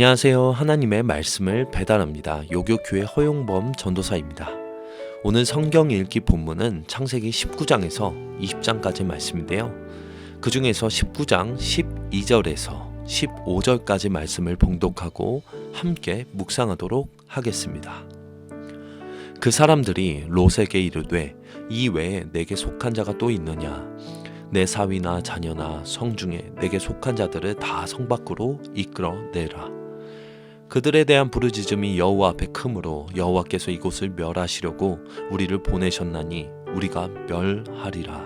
안녕하세요. 하나님의 말씀을 배달합니다. 요교교회 허용범 전도사입니다. 오늘 성경 읽기 본문은 창세기 19장에서 20장까지 말씀인데요. 그 중에서 19장 12절에서 15절까지 말씀을 봉독하고 함께 묵상하도록 하겠습니다. 그 사람들이 롯에게 이르되 이 외에 내게 속한 자가 또 있느냐? 내 사위나 자녀나 성 중에 내게 속한 자들을 다 성 밖으로 이끌어내라. 그들에 대한 부르짖음이 여호와 앞에 크므로 여호와께서 이곳을 멸하시려고 우리를 보내셨나니 우리가 멸하리라.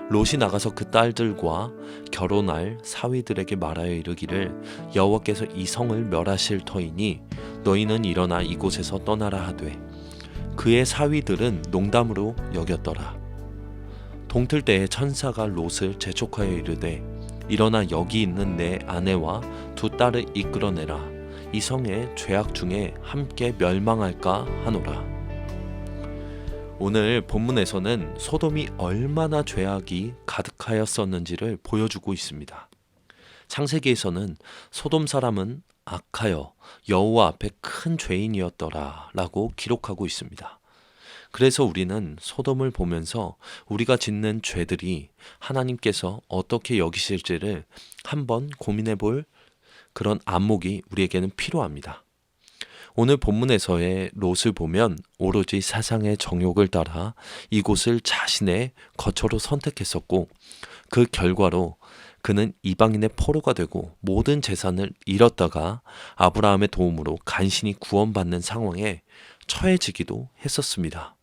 롯이 나가서 그 딸들과 결혼할 사위들에게 말하여 이르기를 여호와께서 이 성을 멸하실 터이니 너희는 일어나 이곳에서 떠나라 하되 그의 사위들은 농담으로 여겼더라. 동틀 때에 천사가 롯을 재촉하여 이르되 일어나 여기 있는 내 아내와 두 딸을 이끌어내라. 이 성의 죄악 중에 함께 멸망할까 하노라. 오늘 본문에서는 소돔이 얼마나 죄악이 가득하였었는지를 보여주고 있습니다. 창세기에서는 소돔 사람은 악하여 여호와 앞에 큰 죄인이었더라 라고 기록하고 있습니다. 그래서 우리는 소돔을 보면서 우리가 짓는 죄들이 하나님께서 어떻게 여기실지를 한번 고민해 볼 그런 안목이 우리에게는 필요합니다. 오늘 본문에서의 롯을 보면 오로지 세상의 정욕을 따라 이곳을 자신의 거처로 선택했었고 그 결과로 그는 이방인의 포로가 되고 모든 재산을 잃었다가 아브라함의 도움으로 간신히 구원받는 상황에 처해지기도 했었습니다.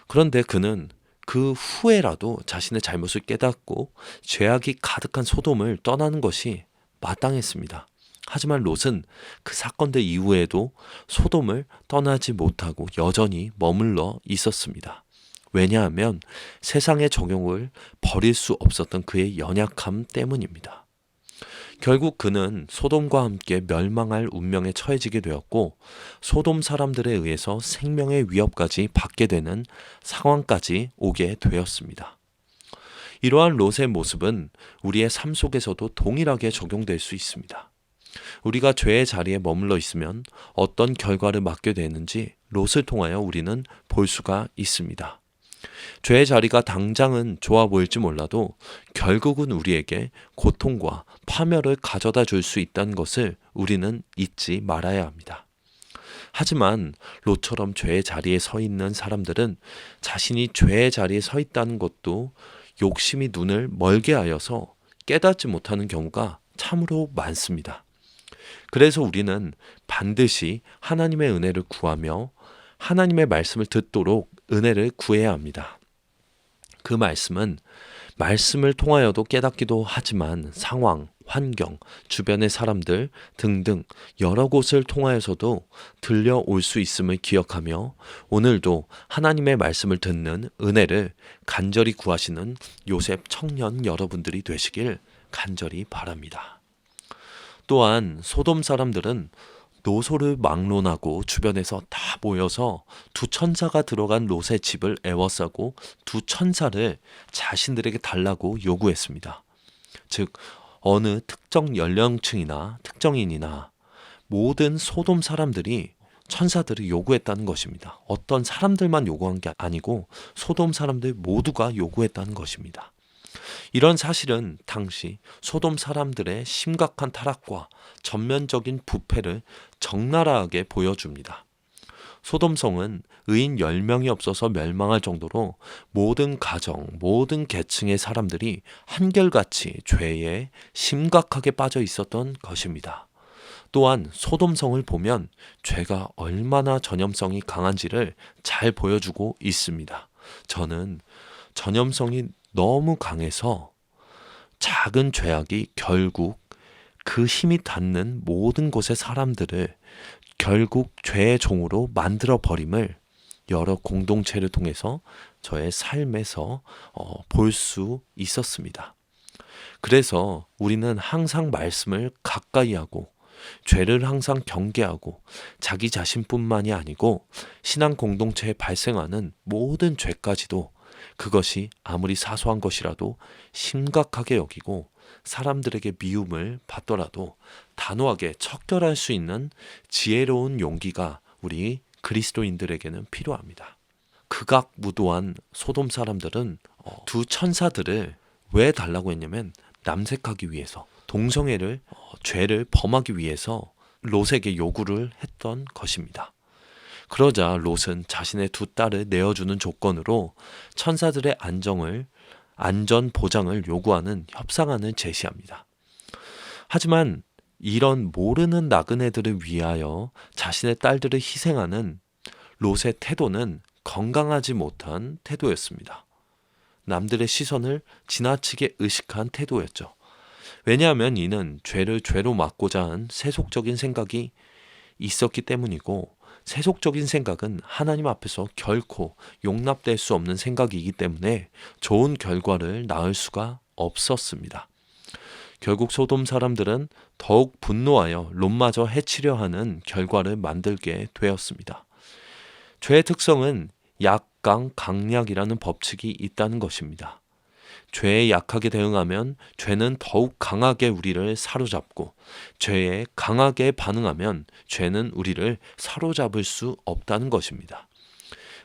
그런데 그는 그 후에라도 자신의 잘못을 깨닫고 죄악이 가득한 소돔을 떠나는 것이 마땅했습니다. 하지만 롯은 그 사건들 이후에도 소돔을 떠나지 못하고 여전히 머물러 있었습니다. 왜냐하면 세상의 정욕을 버릴 수 없었던 그의 연약함 때문입니다. 결국 그는 소돔과 함께 멸망할 운명에 처해지게 되었고 소돔 사람들에 의해서 생명의 위협까지 받게 되는 상황까지 오게 되었습니다. 이러한 롯의 모습은 우리의 삶 속에서도 동일하게 적용될 수 있습니다. 우리가 죄의 자리에 머물러 있으면 어떤 결과를 맞게 되는지 롯을 통하여 우리는 볼 수가 있습니다. 죄의 자리가 당장은 좋아 보일지 몰라도 결국은 우리에게 고통과 파멸을 가져다 줄 수 있다는 것을 우리는 잊지 말아야 합니다. 하지만 롯처럼 죄의 자리에 서 있는 사람들은 자신이 죄의 자리에 서 있다는 것도 욕심이 눈을 멀게 하여서 깨닫지 못하는 경우가 참으로 많습니다. 그래서 우리는 반드시 하나님의 은혜를 구하며 하나님의 말씀을 듣도록 은혜를 구해야 합니다. 그 말씀을 통하여도 깨닫기도 하지만 상황, 환경, 주변의 사람들 등등 여러 곳을 통하여서도 들려올 수 있음을 기억하며 오늘도 하나님의 말씀을 듣는 은혜를 간절히 구하시는 요셉 청년 여러분들이 되시길 간절히 바랍니다. 또한 소돔 사람들은 노소를 막론하고 주변에서 다 모여서 두 천사가 들어간 롯의 집을 애워싸고 두 천사를 자신들에게 달라고 요구했습니다. 즉 어느 특정 연령층이나 특정인이나 모든 소돔 사람들이 천사들을 요구했다는 것입니다. 어떤 사람들만 요구한 게 아니고 소돔 사람들 모두가 요구했다는 것입니다. 이런 사실은 당시 소돔 사람들의 심각한 타락과 전면적인 부패를 적나라하게 보여줍니다. 소돔성은 의인 10명이 없어서 멸망할 정도로 모든 가정, 모든 계층의 사람들이 한결같이 죄에 심각하게 빠져 있었던 것입니다. 또한 소돔성을 보면 죄가 얼마나 전염성이 강한지를 잘 보여주고 있습니다. 저는 전염성이 너무 강해서 작은 죄악이 결국 그 힘이 닿는 모든 곳의 사람들을 결국 죄의 종으로 만들어 버림을 여러 공동체를 통해서 저의 삶에서 볼 수 있었습니다. 그래서 우리는 항상 말씀을 가까이 하고 죄를 항상 경계하고 자기 자신뿐만이 아니고 신앙 공동체에 발생하는 모든 죄까지도 그것이 아무리 사소한 것이라도 심각하게 여기고 사람들에게 미움을 받더라도 단호하게 척결할 수 있는 지혜로운 용기가 우리 그리스도인들에게는 필요합니다. 극악무도한 소돔 사람들은 두 천사들을 왜 달라고 했냐면 남색하기 위해서, 동성애를 죄를 범하기 위해서 롯에게 요구를 했던 것입니다. 그러자 롯은 자신의 두 딸을 내어주는 조건으로 천사들의 안전 보장을 요구하는 협상안을 제시합니다. 하지만 이런 모르는 나그네들을 위하여 자신의 딸들을 희생하는 롯의 태도는 건강하지 못한 태도였습니다. 남들의 시선을 지나치게 의식한 태도였죠. 왜냐하면 이는 죄를 죄로 막고자 한 세속적인 생각이 있었기 때문이고, 세속적인 생각은 하나님 앞에서 결코 용납될 수 없는 생각이기 때문에 좋은 결과를 낳을 수가 없었습니다. 결국 소돔 사람들은 더욱 분노하여 롯마저 해치려 하는 결과를 만들게 되었습니다. 죄의 특성은 약강 강약이라는 법칙이 있다는 것입니다. 죄에 약하게 대응하면 죄는 더욱 강하게 우리를 사로잡고, 죄에 강하게 반응하면 죄는 우리를 사로잡을 수 없다는 것입니다.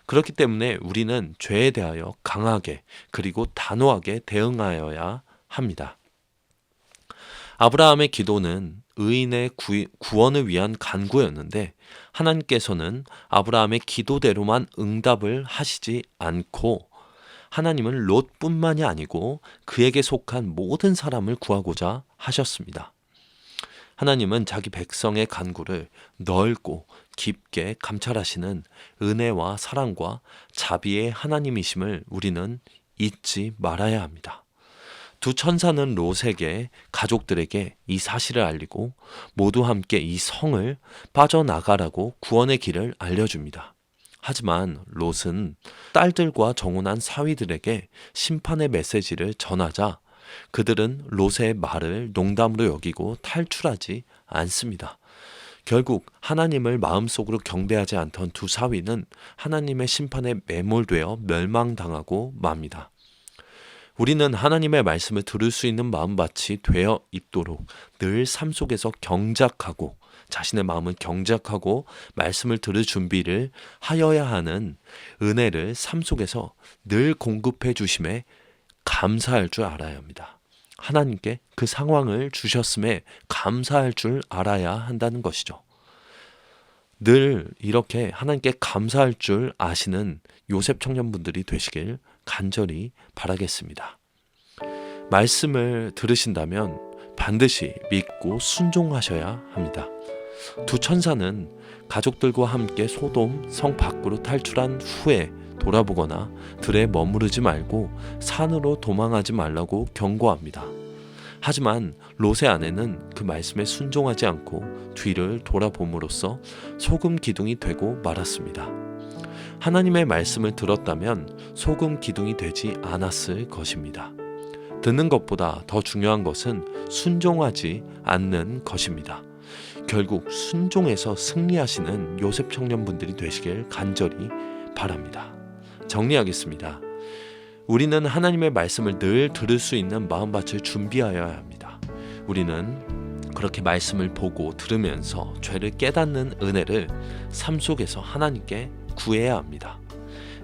그렇기 때문에 우리는 죄에 대하여 강하게 그리고 단호하게 대응하여야 합니다. 아브라함의 기도는 의인의 구원을 위한 간구였는데, 하나님께서는 아브라함의 기도대로만 응답을 하시지 않고 하나님은 롯뿐만이 아니고 그에게 속한 모든 사람을 구하고자 하셨습니다. 하나님은 자기 백성의 간구를 넓고 깊게 감찰하시는 은혜와 사랑과 자비의 하나님이심을 우리는 잊지 말아야 합니다. 두 천사는 롯에게, 가족들에게 이 사실을 알리고 모두 함께 이 성을 빠져나가라고 구원의 길을 알려줍니다. 하지만 롯은 딸들과 정혼한 사위들에게 심판의 메시지를 전하자 그들은 롯의 말을 농담으로 여기고 탈출하지 않습니다. 결국 하나님을 마음속으로 경배하지 않던 두 사위는 하나님의 심판에 매몰되어 멸망당하고 맙니다. 우리는 하나님의 말씀을 들을 수 있는 마음밭이 되어 있도록 늘 삶 속에서 경작하고, 자신의 마음을 경작하고 말씀을 들을 준비를 하여야 하는 은혜를 삶 속에서 늘 공급해 주심에 감사할 줄 알아야 합니다. 하나님께 그 상황을 주셨음에 감사할 줄 알아야 한다는 것이죠. 늘 이렇게 하나님께 감사할 줄 아시는 요셉 청년분들이 되시길 간절히 바라겠습니다. 말씀을 들으신다면 반드시 믿고 순종하셔야 합니다. 두 천사는 가족들과 함께 소돔 성 밖으로 탈출한 후에 돌아보거나 들에 머무르지 말고 산으로 도망하지 말라고 경고합니다. 하지만 롯의 아내는 그 말씀에 순종하지 않고 뒤를 돌아봄으로써 소금 기둥이 되고 말았습니다. 하나님의 말씀을 들었다면 소금 기둥이 되지 않았을 것입니다. 듣는 것보다 더 중요한 것은 순종하지 않는 것입니다. 결국 순종해서 승리하시는 요셉 청년분들이 되시길 간절히 바랍니다. 정리하겠습니다. 우리는 하나님의 말씀을 늘 들을 수 있는 마음밭을 준비하여야 합니다. 우리는 그렇게 말씀을 보고 들으면서 죄를 깨닫는 은혜를 삶 속에서 하나님께 구해야 합니다.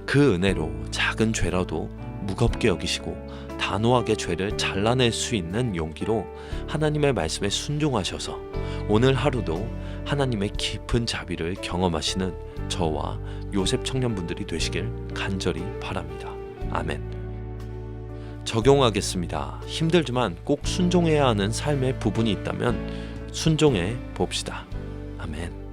그 은혜로 작은 죄라도 무겁게 여기시고 단호하게 죄를 잘라낼 수 있는 용기로 하나님의 말씀에 순종하셔서 오늘 하루도 하나님의 깊은 자비를 경험하시는 저와 요셉 청년분들이 되시길 간절히 바랍니다. 아멘. 적용하겠습니다. 힘들지만 꼭 순종해야 하는 삶의 부분이 있다면 순종해 봅시다. 아멘.